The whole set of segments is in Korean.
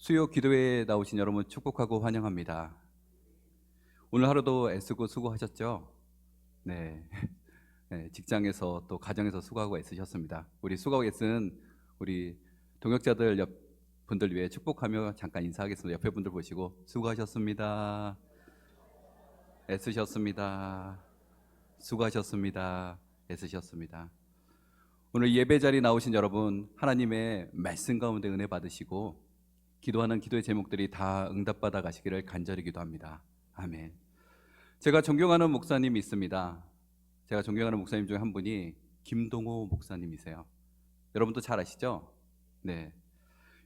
수요 기도회에 나오신 여러분 축복하고 환영합니다. 오늘 하루도 애쓰고 수고하셨죠? 네. 네, 직장에서 또 가정에서 수고하고 애쓰셨습니다. 우리 수고하고 애쓴 우리 동역자들 옆 분들 위해 축복하며 잠깐 인사하겠습니다. 옆에 분들 보시고 수고하셨습니다. 애쓰셨습니다. 수고하셨습니다. 애쓰셨습니다. 오늘 예배 자리 나오신 여러분, 하나님의 말씀 가운데 은혜 받으시고 기도하는 기도의 제목들이 다 응답받아 가시기를 간절히 기도합니다. 아멘. 제가 존경하는 목사님이 있습니다. 제가 존경하는 목사님 중에 한 분이 김동호 목사님이세요. 여러분도 잘 아시죠? 네.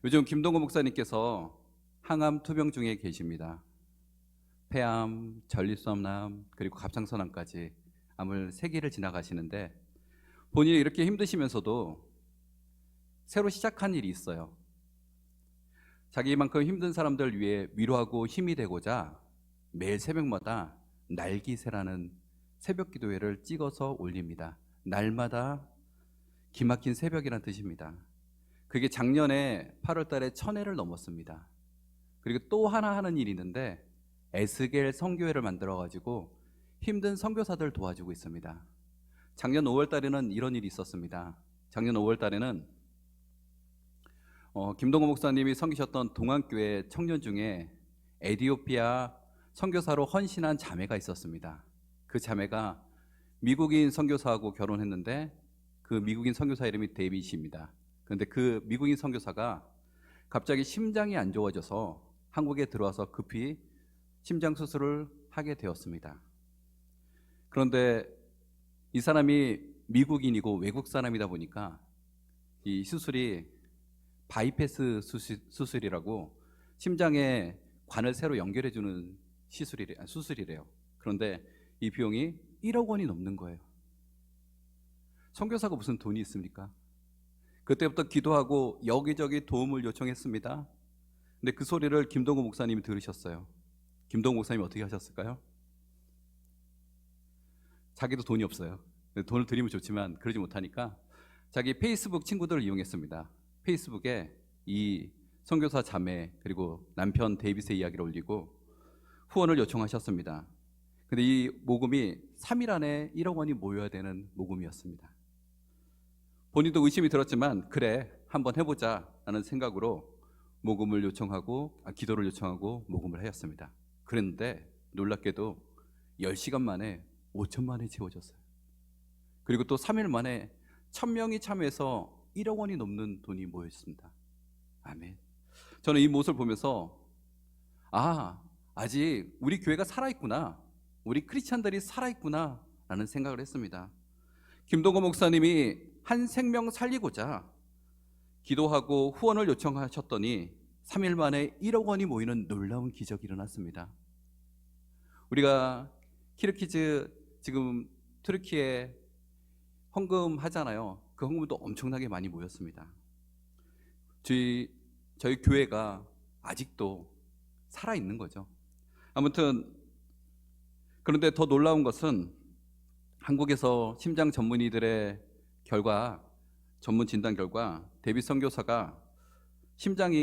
요즘 김동호 목사님께서 항암 투병 중에 계십니다. 폐암, 전립선암, 그리고 갑상선암까지 암을 3개를 지나가시는데 본인이 이렇게 힘드시면서도 새로 시작한 일이 있어요. 자기만큼 힘든 사람들 위해 위로하고 힘이 되고자 매일 새벽마다 날기새라는 새벽 기도회를 찍어서 올립니다. 날마다 기막힌 새벽이란 뜻입니다. 그게 작년에 8월 달에 1000회를 넘었습니다. 그리고 또 하나 하는 일이 있는데 에스겔 선교회를 만들어 가지고 힘든 선교사들 도와주고 있습니다. 작년 5월 달에는 이런 일이 있었습니다. 작년 5월 달에는 김동호 목사님이 섬기셨던 동안교회 청년 중에 에티오피아 선교사로 헌신한 자매가 있었습니다. 그 자매가 미국인 선교사하고 결혼했는데 그 미국인 선교사 이름이 데이빗입니다. 그런데 그 미국인 선교사가 갑자기 심장이 안 좋아져서 한국에 들어와서 급히 심장 수술을 하게 되었습니다. 그런데 이 사람이 미국인이고 외국 사람이다 보니까 이 수술이 바이패스 수술이라고 심장에 관을 새로 연결해주는 수술이래요. 그런데 이 비용이 1억 원이 넘는 거예요. 선교사가 무슨 돈이 있습니까? 그때부터 기도하고 여기저기 도움을 요청했습니다. 근데 그 소리를 김동호 목사님이 들으셨어요. 김동호 목사님이 어떻게 하셨을까요? 자기도 돈이 없어요. 돈을 드리면 좋지만 그러지 못하니까 자기 페이스북 친구들을 이용했습니다. 페이스북에 이 선교사 자매 그리고 남편 데이빗의 이야기를 올리고 후원을 요청하셨습니다. 근데 이 모금이 3일 안에 1억 원이 모여야 되는 모금이었습니다. 본인도 의심이 들었지만 그래 한번 해보자 라는 생각으로 모금을 요청하고 기도를 요청하고 모금을 하였습니다. 그랬는데 놀랍게도 10시간 만에 5천만 원이 채워졌어요. 그리고 또 3일 만에 1000명이 참여해서 1억 원이 넘는 돈이 모였습니다. 아멘. 저는 이 모습을 보면서 아직 우리 교회가 살아있구나, 우리 크리스찬들이 살아있구나 라는 생각을 했습니다. 김동호 목사님이 한 생명 살리고자 기도하고 후원을 요청하셨더니 3일 만에 1억 원이 모이는 놀라운 기적이 일어났습니다. 우리가 키르키즈 지금 트르키에 헌금 하잖아요. 그 헌금도 엄청나게 많이 모였습니다. 저희 교회가 아직도 살아있는 거죠. 아무튼 그런데 더 놀라운 것은 한국에서 심장 전문의들의 전문 진단 결과 데이빗 선교사가 심장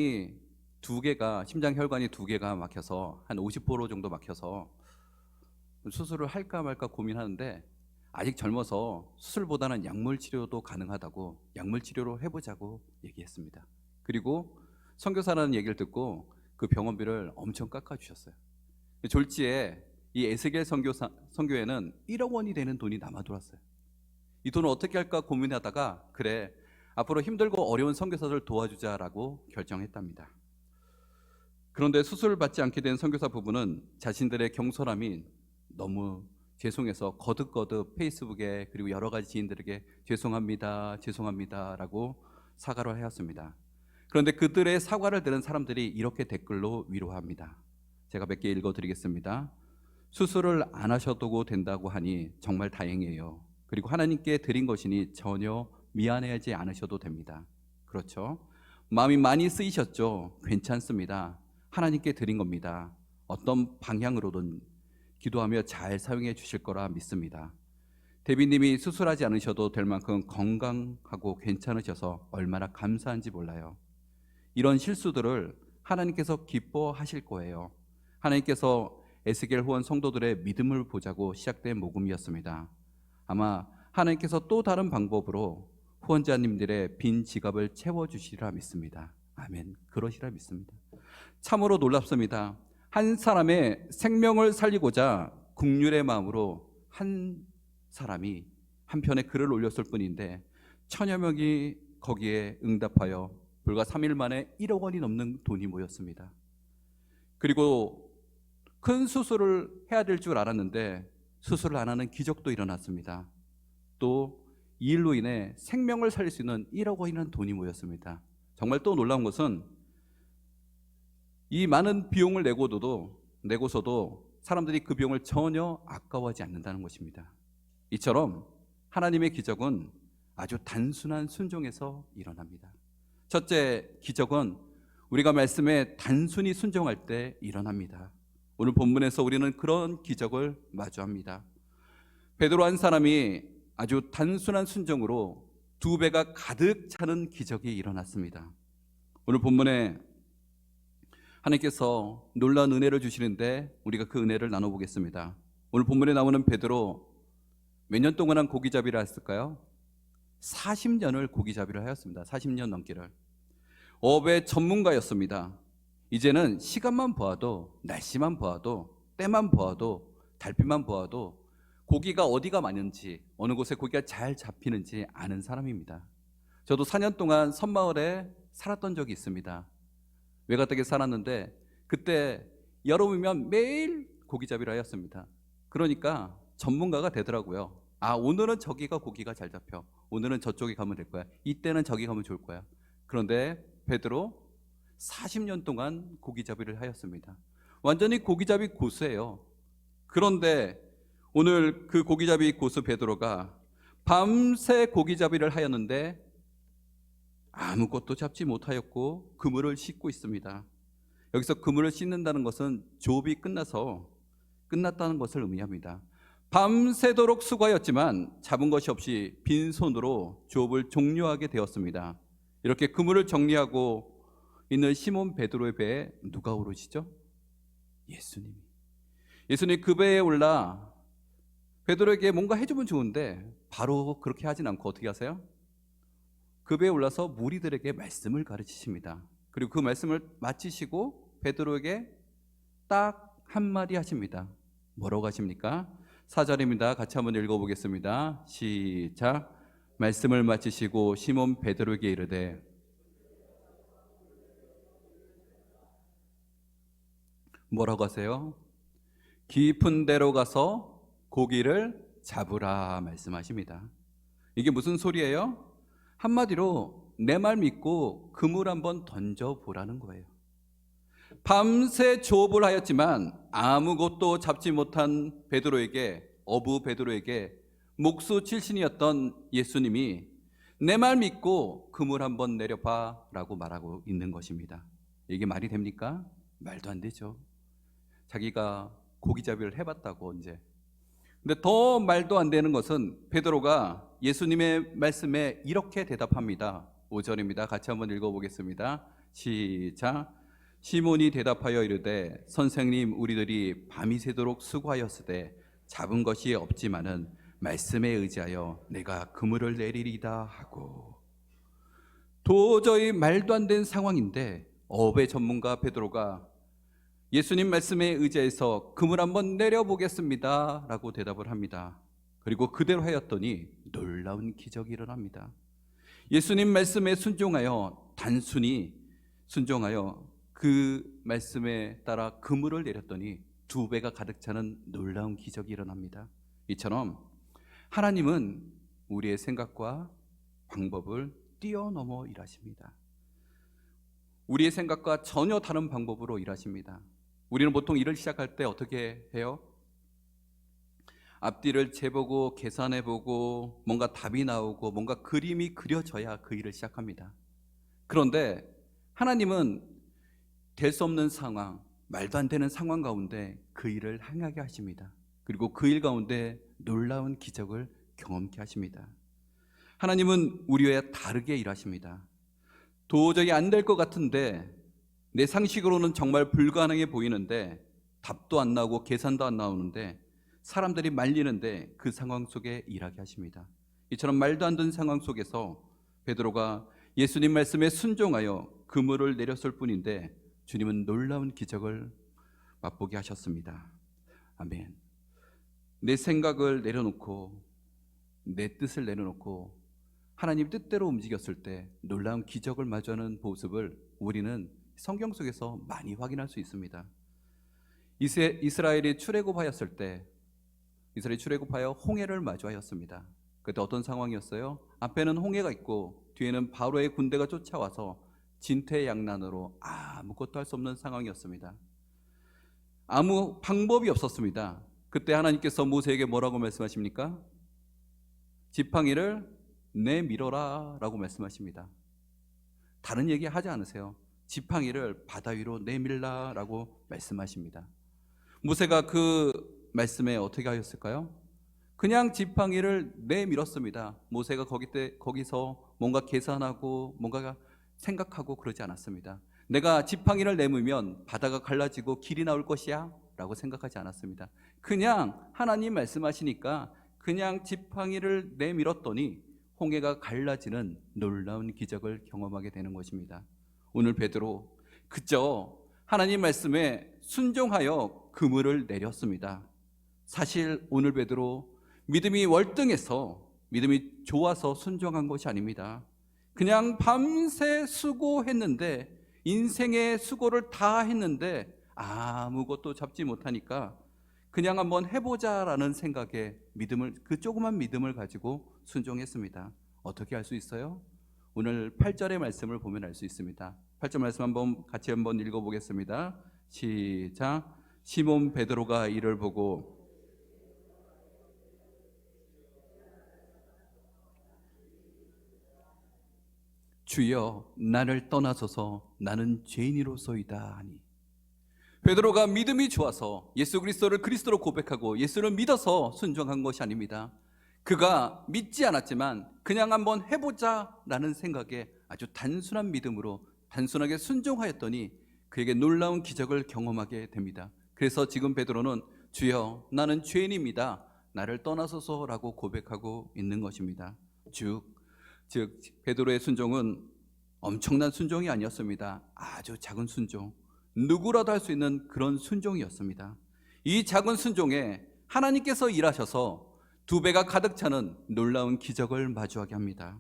혈관이 2개가 막혀서 한 50% 정도 막혀서 수술을 할까 말까 고민하는데 아직 젊어서 수술보다는 약물 치료도 가능하다고 약물 치료로 해보자고 얘기했습니다. 그리고 선교사라는 얘기를 듣고 그 병원비를 엄청 깎아주셨어요. 졸지에 이 에스겔 선교회는 1억 원이 되는 돈이 남아돌았어요. 이 돈을 어떻게 할까 고민하다가 그래 앞으로 힘들고 어려운 선교사들 도와주자라고 결정했답니다. 그런데 수술을 받지 않게 된 선교사 부부는 자신들의 경솔함이 너무 죄송해서 거듭거듭 페이스북에 그리고 여러 가지 지인들에게 죄송합니다 라고 사과를 하였습니다. 그런데 그들의 사과를 들은 사람들이 이렇게 댓글로 위로합니다. 제가 몇 개 읽어드리겠습니다. 수술을 안 하셔도 된다고 하니 정말 다행이에요. 그리고 하나님께 드린 것이니 전혀 미안해하지 않으셔도 됩니다. 그렇죠? 마음이 많이 쓰이셨죠? 괜찮습니다. 하나님께 드린 겁니다. 어떤 방향으로든 기도하며 잘 사용해 주실 거라 믿습니다. 데비님이 수술하지 않으셔도 될 만큼 건강하고 괜찮으셔서 얼마나 감사한지 몰라요. 이런 실수들을 하나님께서 기뻐하실 거예요. 하나님께서 에스겔 후원 성도들의 믿음을 보자고 시작된 모금이었습니다. 아마 하나님께서 또 다른 방법으로 후원자님들의 빈 지갑을 채워주시리라 믿습니다. 아멘. 그러시라 믿습니다. 참으로 놀랍습니다. 한 사람의 생명을 살리고자 국률의 마음으로 한 사람이 한 편의 글을 올렸을 뿐인데 천여 명이 거기에 응답하여 불과 3일 만에 1억 원이 넘는 돈이 모였습니다. 그리고 큰 수술을 해야 될 줄 알았는데 수술을 안 하는 기적도 일어났습니다. 또 이 일로 인해 생명을 살릴 수 있는 1억 원이라는 돈이 모였습니다. 정말 또 놀라운 것은 이 많은 비용을 내고서도 사람들이 그 비용을 전혀 아까워하지 않는다는 것입니다. 이처럼 하나님의 기적은 아주 단순한 순종에서 일어납니다. 첫째 기적은 우리가 말씀에 단순히 순종할 때 일어납니다. 오늘 본문에서 우리는 그런 기적을 마주합니다. 베드로 한 사람이 아주 단순한 순종으로 2배가 가득 차는 기적이 일어났습니다. 오늘 본문에 하나님께서 놀라운 은혜를 주시는데 우리가 그 은혜를 나눠보겠습니다. 오늘 본문에 나오는 베드로 몇 년 동안 한 고기잡이를 했을까요? 40년을 고기잡이를 하였습니다. 40년 넘기를. 어업의 전문가였습니다. 이제는 시간만 보아도, 날씨만 보아도, 때만 보아도, 달빛만 보아도 고기가 어디가 많은지, 어느 곳에 고기가 잘 잡히는지 아는 사람입니다. 저도 4년 동안 섬마을에 살았던 적이 있습니다. 외가댁에 살았는데 그때 여름이면 매일 고기잡이를 하였습니다. 그러니까 전문가가 되더라고요. 아, 오늘은 저기가 고기가 잘 잡혀. 오늘은 저쪽에 가면 될 거야. 이때는 저기 가면 좋을 거야. 그런데 베드로 40년 동안 고기잡이를 하였습니다. 완전히 고기잡이 고수예요. 그런데 오늘 그 고기잡이 고수 베드로가 밤새 고기잡이를 하였는데 아무것도 잡지 못하였고 그물을 씻고 있습니다. 여기서 그물을 씻는다는 것은 조업이 끝났다는 것을 의미합니다. 밤새도록 수고하였지만 잡은 것이 없이 빈손으로 조업을 종료하게 되었습니다. 이렇게 그물을 정리하고 있는 시몬 베드로의 배에 누가 오르시죠? 예수님이 그 배에 올라 베드로에게 뭔가 해주면 좋은데 바로 그렇게 하진 않고 어떻게 하세요? 그 배에 올라서 무리들에게 말씀을 가르치십니다. 그리고 그 말씀을 마치시고 베드로에게 딱 한마디 하십니다. 뭐라고 하십니까? 4절입니다. 같이 한번 읽어보겠습니다. 시작. 말씀을 마치시고 시몬 베드로에게 이르되 뭐라고 하세요? 깊은 데로 가서 고기를 잡으라 말씀하십니다. 이게 무슨 소리예요? 한마디로 내 말 믿고 그물 한번 던져보라는 거예요. 밤새 조업을 하였지만 아무것도 잡지 못한 어부 베드로에게 목수 출신이었던 예수님이 내 말 믿고 그물 한번 내려봐 라고 말하고 있는 것입니다. 이게 말이 됩니까? 말도 안 되죠. 자기가 고기잡이를 해봤다고 언제. 근데 더 말도 안 되는 것은 베드로가 예수님의 말씀에 이렇게 대답합니다. 5절입니다. 같이 한번 읽어보겠습니다. 시작. 시몬이 대답하여 이르되 선생님, 우리들이 밤이 새도록 수고하였으되 잡은 것이 없지만은 말씀에 의지하여 내가 그물을 내리리다 하고. 도저히 말도 안 되는 상황인데 어업의 전문가 베드로가 예수님 말씀에 의지해서 그물 한번 내려보겠습니다 라고 대답을 합니다. 그리고 그대로 하였더니 놀라운 기적이 일어납니다. 예수님 말씀에 단순히 순종하여 그 말씀에 따라 그물을 내렸더니 2배가 가득 차는 놀라운 기적이 일어납니다. 이처럼 하나님은 우리의 생각과 방법을 뛰어넘어 일하십니다. 우리의 생각과 전혀 다른 방법으로 일하십니다. 우리는 보통 일을 시작할 때 어떻게 해요? 앞뒤를 재보고 계산해보고 뭔가 답이 나오고 뭔가 그림이 그려져야 그 일을 시작합니다. 그런데 하나님은 될 수 없는 상황, 말도 안 되는 상황 가운데 그 일을 행하게 하십니다. 그리고 그 일 가운데 놀라운 기적을 경험케 하십니다. 하나님은 우리와 다르게 일하십니다. 도저히 안 될 것 같은데 내 상식으로는 정말 불가능해 보이는데 답도 안 나오고 계산도 안 나오는데 사람들이 말리는데 그 상황 속에 일하게 하십니다. 이처럼 말도 안 되는 상황 속에서 베드로가 예수님 말씀에 순종하여 그물을 내렸을 뿐인데 주님은 놀라운 기적을 맛보게 하셨습니다. 아멘. 내 생각을 내려놓고 내 뜻을 내려놓고 하나님 뜻대로 움직였을 때 놀라운 기적을 마주하는 모습을 우리는 성경 속에서 많이 확인할 수 있습니다. 이스라엘이 출애굽하였을 때 이스라엘이 출애굽하여 홍해를 마주하였습니다. 그때 어떤 상황이었어요? 앞에는 홍해가 있고 뒤에는 바로의 군대가 쫓아와서 진퇴양난으로 아무것도 할 수 없는 상황이었습니다. 아무 방법이 없었습니다. 그때 하나님께서 모세에게 뭐라고 말씀하십니까? 지팡이를 내밀어라 라고 말씀하십니다. 다른 얘기 하지 않으세요. 지팡이를 바다 위로 내밀라 라고 말씀하십니다. 모세가 그 말씀에 어떻게 하였을까요? 그냥 지팡이를 내밀었습니다. 모세가 거기서 뭔가 계산하고 뭔가 생각하고 그러지 않았습니다. 내가 지팡이를 내밀면 바다가 갈라지고 길이 나올 것이야 라고 생각하지 않았습니다. 그냥 하나님 말씀하시니까 그냥 지팡이를 내밀었더니 홍해가 갈라지는 놀라운 기적을 경험하게 되는 것입니다. 오늘 베드로 그저 하나님 말씀에 순종하여 그물을 내렸습니다. 사실 오늘 베드로 믿음이 월등해서 믿음이 좋아서 순종한 것이 아닙니다. 그냥 밤새 수고했는데 인생의 수고를 다 했는데 아무것도 잡지 못하니까 그냥 한번 해보자라는 생각에 그 조그만 믿음을 가지고 순종했습니다. 어떻게 할 수 있어요? 오늘 8절의 말씀을 보면 알 수 있습니다. 8절 말씀 같이 한번 읽어보겠습니다. 시작. 시몬 베드로가 이를 보고 주여 나를 떠나소서 나는 죄인이로소이다 하니. 베드로가 믿음이 좋아서 예수 그리스도를 그리스도로 고백하고 예수를 믿어서 순종한 것이 아닙니다. 그가 믿지 않았지만 그냥 한번 해보자라는 생각에 아주 단순한 믿음으로 단순하게 순종하였더니 그에게 놀라운 기적을 경험하게 됩니다. 그래서 지금 베드로는 주여 나는 죄인입니다. 나를 떠나소서라고 고백하고 있는 것입니다. 즉 베드로의 순종은 엄청난 순종이 아니었습니다. 아주 작은 순종, 누구라도 할 수 있는 그런 순종이었습니다. 이 작은 순종에 하나님께서 일하셔서 2배가 가득 차는 놀라운 기적을 마주하게 합니다.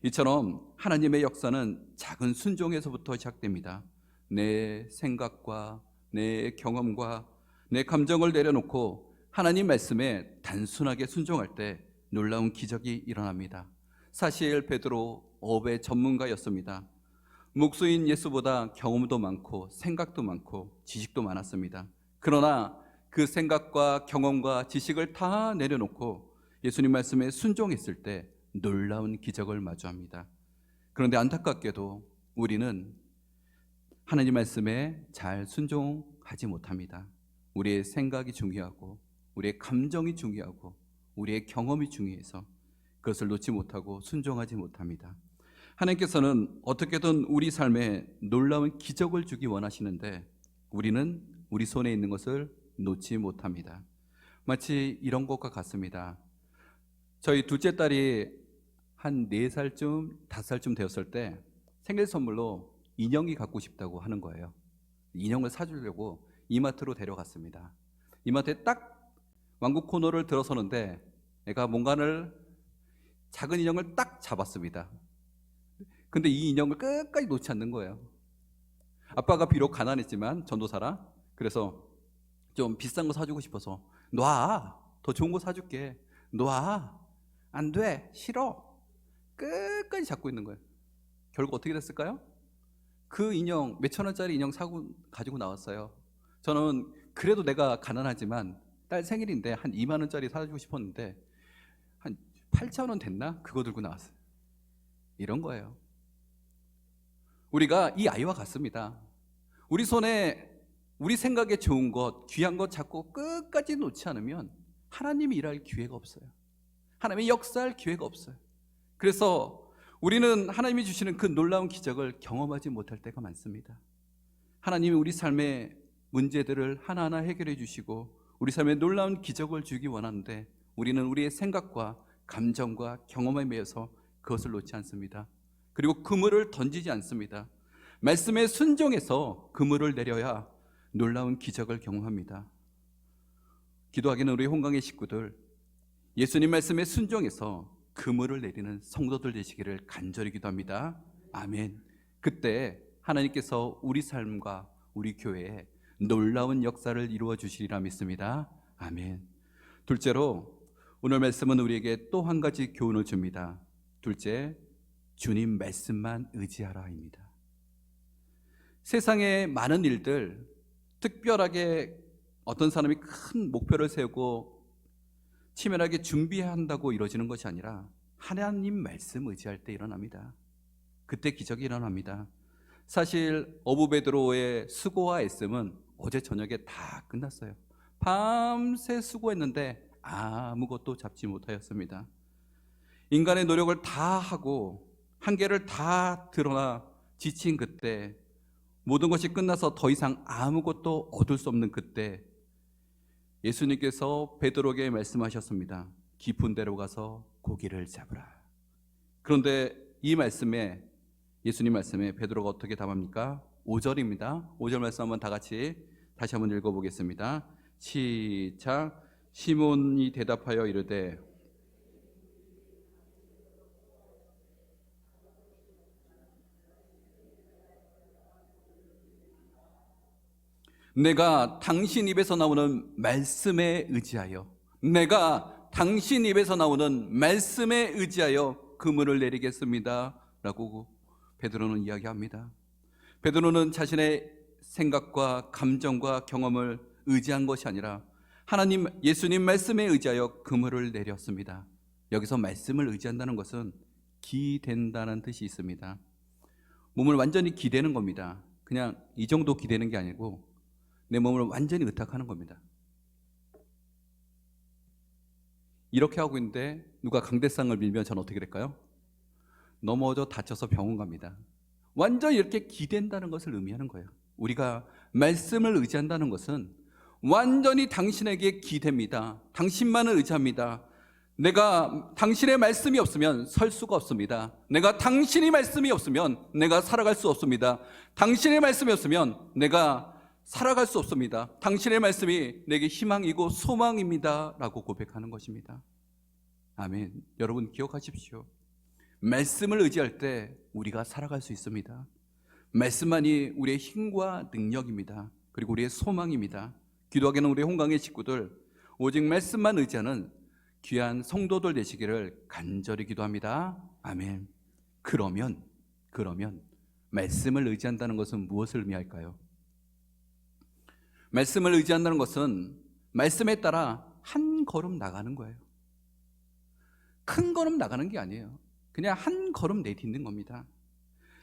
이처럼 하나님의 역사는 작은 순종에서부터 시작됩니다. 내 생각과 내 경험과 내 감정을 내려놓고 하나님 말씀에 단순하게 순종할 때 놀라운 기적이 일어납니다. 사실 베드로 업의 전문가였습니다. 목수인 예수보다 경험도 많고 생각도 많고 지식도 많았습니다. 그러나 그 생각과 경험과 지식을 다 내려놓고 예수님 말씀에 순종했을 때 놀라운 기적을 마주합니다. 그런데 안타깝게도 우리는 하나님 말씀에 잘 순종하지 못합니다. 우리의 생각이 중요하고 우리의 감정이 중요하고 우리의 경험이 중요해서 그것을 놓지 못하고 순종하지 못합니다. 하나님께서는 어떻게든 우리 삶에 놀라운 기적을 주기 원하시는데 우리는 우리 손에 있는 것을 놓지 못합니다. 마치 이런 것과 같습니다. 저희 둘째 딸이 한 4살쯤 5살쯤 되었을 때 생일 선물로 인형이 갖고 싶다고 하는 거예요. 인형을 사주려고 이마트로 데려갔습니다. 이마트에 딱 왕국 코너를 들어서는데 애가 뭔가를 작은 인형을 딱 잡았습니다. 근데 이 인형을 끝까지 놓지 않는 거예요. 아빠가 비록 가난했지만 전도사라 그래서 좀 비싼 거 사주고 싶어서 놔, 더 좋은 거 사줄게, 놔, 안 돼, 싫어, 끝까지 잡고 있는 거예요. 결국 어떻게 됐을까요? 그 인형 몇천 원짜리 인형 사고 가지고 나왔어요. 저는 그래도 내가 가난하지만 딸 생일인데 한 2만 원짜리 사주고 싶었는데 한 8천 원 됐나? 그거 들고 나왔어요. 이런 거예요. 우리가 이 아이와 같습니다. 우리 손에 우리 생각에 좋은 것, 귀한 것 잡고 끝까지 놓지 않으면 하나님이 일할 기회가 없어요. 하나님이 역사할 기회가 없어요. 그래서 우리는 하나님이 주시는 그 놀라운 기적을 경험하지 못할 때가 많습니다. 하나님이 우리 삶의 문제들을 하나하나 해결해 주시고 우리 삶에 놀라운 기적을 주기 원하는데 우리는 우리의 생각과 감정과 경험에 매여서 그것을 놓지 않습니다. 그리고 그물을 던지지 않습니다. 말씀에 순종해서 그물을 내려야 놀라운 기적을 경험합니다. 기도하기는 우리 홍강의 식구들, 예수님 말씀에 순종해서 그물을 내리는 성도들 되시기를 간절히 기도합니다. 아멘. 그때 하나님께서 우리 삶과 우리 교회에 놀라운 역사를 이루어 주시리라 믿습니다. 아멘. 둘째로 오늘 말씀은 우리에게 또 한 가지 교훈을 줍니다. 둘째, 주님 말씀만 의지하라입니다. 세상의 많은 일들, 특별하게 어떤 사람이 큰 목표를 세우고 치밀하게 준비한다고 이루어지는 것이 아니라 하나님 말씀 의지할 때 일어납니다. 그때 기적이 일어납니다. 사실 어부 베드로의 수고와 애씀은 어제 저녁에 다 끝났어요. 밤새 수고했는데 아무것도 잡지 못하였습니다. 인간의 노력을 다 하고 한계를 다 드러나 지친 그때, 모든 것이 끝나서 더 이상 아무것도 얻을 수 없는 그때 예수님께서 베드로에게 말씀하셨습니다. 깊은 데로 가서 고기를 잡으라. 그런데 이 말씀에, 예수님 말씀에 베드로가 어떻게 답합니까? 5절입니다. 5절 말씀 한번 다 같이 다시 한번 읽어보겠습니다. 시작. 시몬이 대답하여 이르되 내가 당신 입에서 나오는 말씀에 의지하여, 내가 당신 입에서 나오는 말씀에 의지하여 그물을 내리겠습니다 라고 베드로는 이야기합니다. 베드로는 자신의 생각과 감정과 경험을 의지한 것이 아니라 하나님, 예수님 말씀에 의지하여 그물을 내렸습니다. 여기서 말씀을 의지한다는 것은 기댄다는 뜻이 있습니다. 몸을 완전히 기대는 겁니다. 그냥 이 정도 기대는 게 아니고 내 몸을 완전히 의탁하는 겁니다. 이렇게 하고 있는데 누가 강대상을 밀면 저는 어떻게 될까요? 넘어져 다쳐서 병원 갑니다. 완전히 이렇게 기댄다는 것을 의미하는 거예요. 우리가 말씀을 의지한다는 것은 완전히 당신에게 기댑니다. 당신만을 의지합니다. 내가 당신의 말씀이 없으면 설 수가 없습니다. 내가 당신의 말씀이 없으면 내가 살아갈 수 없습니다. 당신의 말씀이 없으면 내가 살아갈 수 없습니다. 당신의 말씀이 내게 희망이고 소망입니다 라고 고백하는 것입니다. 아멘. 여러분 기억하십시오. 말씀을 의지할 때 우리가 살아갈 수 있습니다. 말씀만이 우리의 힘과 능력입니다. 그리고 우리의 소망입니다. 기도하기는 우리 홍강의 식구들, 오직 말씀만 의지하는 귀한 성도들 되시기를 간절히 기도합니다. 아멘. 그러면 말씀을 의지한다는 것은 무엇을 의미할까요? 말씀을 의지한다는 것은 말씀에 따라 한 걸음 나가는 거예요. 큰 걸음 나가는 게 아니에요. 그냥 한 걸음 내딛는 겁니다.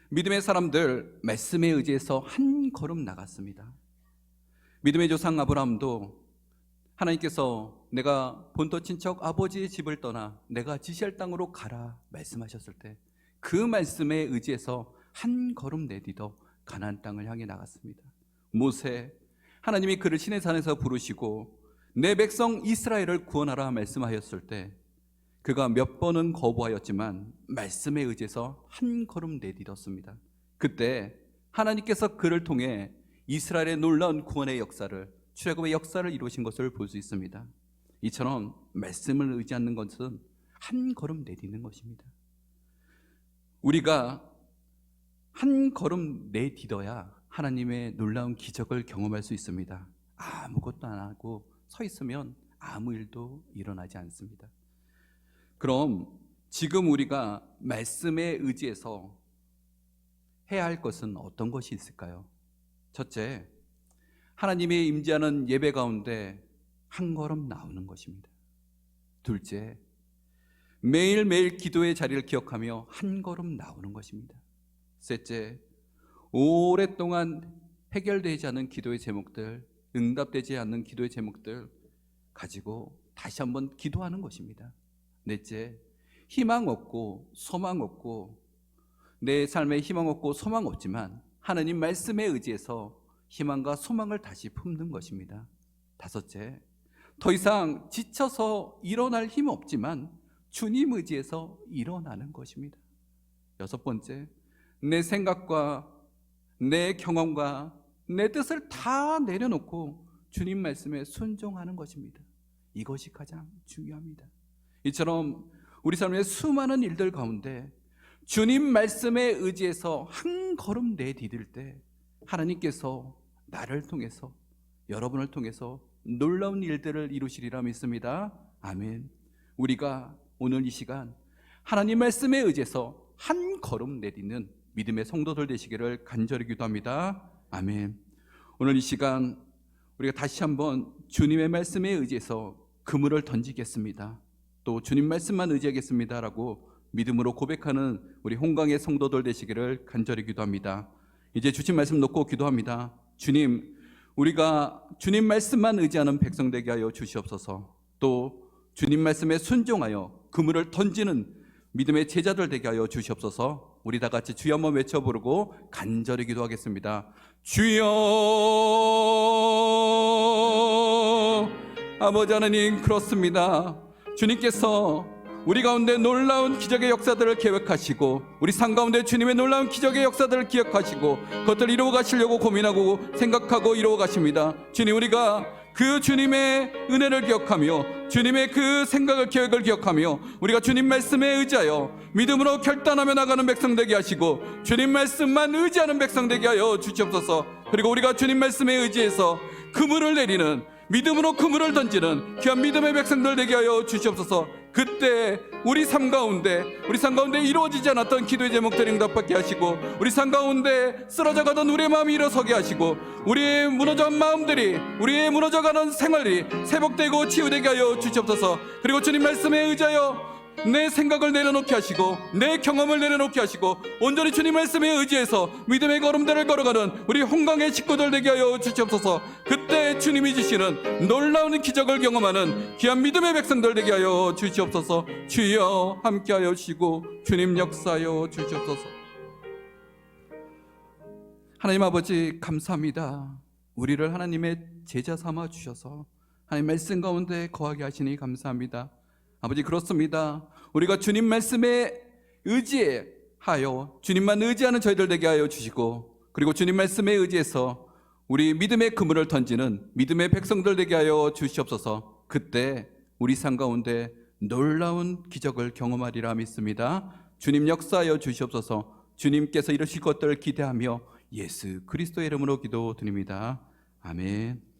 믿음의 사람들, 말씀에 의지해서 한 걸음 나갔습니다. 믿음의 조상 아브라함도 하나님께서 내가 본토 친척 아버지의 집을 떠나 내가 지시할 땅으로 가라 말씀하셨을 때 그 말씀에 의지해서 한 걸음 내딛어 가나안 땅을 향해 나갔습니다. 모세, 하나님이 그를 시내산에서 부르시고 내 백성 이스라엘을 구원하라 말씀하셨을 때 그가 몇 번은 거부하였지만 말씀에 의지해서 한 걸음 내딛었습니다. 그때 하나님께서 그를 통해 이스라엘의 놀라운 구원의 역사를, 출애굽의 역사를 이루신 것을 볼 수 있습니다. 이처럼 말씀을 의지하는 것은 한 걸음 내딛는 것입니다. 우리가 한 걸음 내딛어야 하나님의 놀라운 기적을 경험할 수 있습니다. 아무것도 안 하고 서 있으면 아무 일도 일어나지 않습니다. 그럼 지금 우리가 말씀에 의지해서 해야 할 것은 어떤 것이 있을까요? 첫째, 하나님의 임재하는 예배 가운데 한 걸음 나오는 것입니다. 둘째, 매일매일 기도의 자리를 기억하며 한 걸음 나오는 것입니다. 셋째, 오랫동안 해결되지 않은 기도의 제목들, 응답되지 않는 기도의 제목들 가지고 다시 한번 기도하는 것입니다. 넷째, 희망 없고 소망 없고 내 삶에 희망 없고 소망 없지만 하나님 말씀에 의지해서 희망과 소망을 다시 품는 것입니다. 다섯째, 더 이상 지쳐서 일어날 힘 없지만 주님 의지에서 일어나는 것입니다. 여섯 번째, 내 생각과 내 경험과 내 뜻을 다 내려놓고 주님 말씀에 순종하는 것입니다. 이것이 가장 중요합니다. 이처럼 우리 삶의 수많은 일들 가운데 주님 말씀에 의지해서 한 걸음 내디딜 때 하나님께서 나를 통해서, 여러분을 통해서 놀라운 일들을 이루시리라 믿습니다. 아멘. 우리가 오늘 이 시간 하나님 말씀에 의지해서 한 걸음 내딛는 믿음의 성도들 되시기를 간절히 기도합니다. 아멘. 오늘 이 시간 우리가 다시 한번 주님의 말씀에 의지해서 그물을 던지겠습니다. 또 주님 말씀만 의지하겠습니다 라고 믿음으로 고백하는 우리 홍강의 성도들 되시기를 간절히 기도합니다. 이제 주신 말씀 놓고 기도합니다. 주님, 우리가 주님 말씀만 의지하는 백성 되게 하여 주시옵소서. 또 주님 말씀에 순종하여 그물을 던지는 믿음의 제자들 되게 하여 주시옵소서. 우리 다 같이 주여 한번 외쳐 부르고 간절히 기도하겠습니다. 주여, 아버지 하나님, 그렇습니다. 주님께서 우리 가운데 놀라운 기적의 역사들을 계획하시고 우리 삶 가운데 주님의 놀라운 기적의 역사들을 기억하시고 그것들을 이루어 가시려고 고민하고 생각하고 이루어 가십니다. 주님, 우리가 그 주님의 은혜를 기억하며 주님의 그 생각을, 계획을 기억하며 우리가 주님 말씀에 의지하여 믿음으로 결단하며 나가는 백성 되게 하시고 주님 말씀만 의지하는 백성 되게 하여 주시옵소서. 그리고 우리가 주님 말씀에 의지해서 그물을 내리는, 믿음으로 그물을 던지는 귀한 믿음의 백성들 되게 하여 주시옵소서. 그때 우리 삶 가운데 이루어지지 않았던 기도의 제목들이 응답받게 하시고 우리 삶 가운데 쓰러져 가던 우리의 마음이 일어서게 하시고 우리의 무너져간 마음들이, 우리의 무너져가는 생활이 회복되고 치유되게 하여 주시옵소서. 그리고 주님 말씀에 의지하여 내 생각을 내려놓게 하시고 내 경험을 내려놓게 하시고 온전히 주님 말씀에 의지해서 믿음의 걸음들을 걸어가는 우리 홍강의 식구들 되게 하여 주시옵소서. 그때 주님이 주시는 놀라운 기적을 경험하는 귀한 믿음의 백성들 되게 하여 주시옵소서. 주여 함께하여 주시고 주님 역사하여 주시옵소서. 하나님 아버지, 감사합니다. 우리를 하나님의 제자 삼아 주셔서 하나님 말씀 가운데 거하게 하시니 감사합니다. 아버지, 그렇습니다. 우리가 주님 말씀에 의지하여 주님만 의지하는 저희들 되게 하여 주시고 그리고 주님 말씀에 의지해서 우리 믿음의 그물을 던지는 믿음의 백성들 되게 하여 주시옵소서. 그때 우리 삶 가운데 놀라운 기적을 경험하리라 믿습니다. 주님 역사하여 주시옵소서. 주님께서 이루실 것들을 기대하며 예수 그리스도의 이름으로 기도드립니다. 아멘.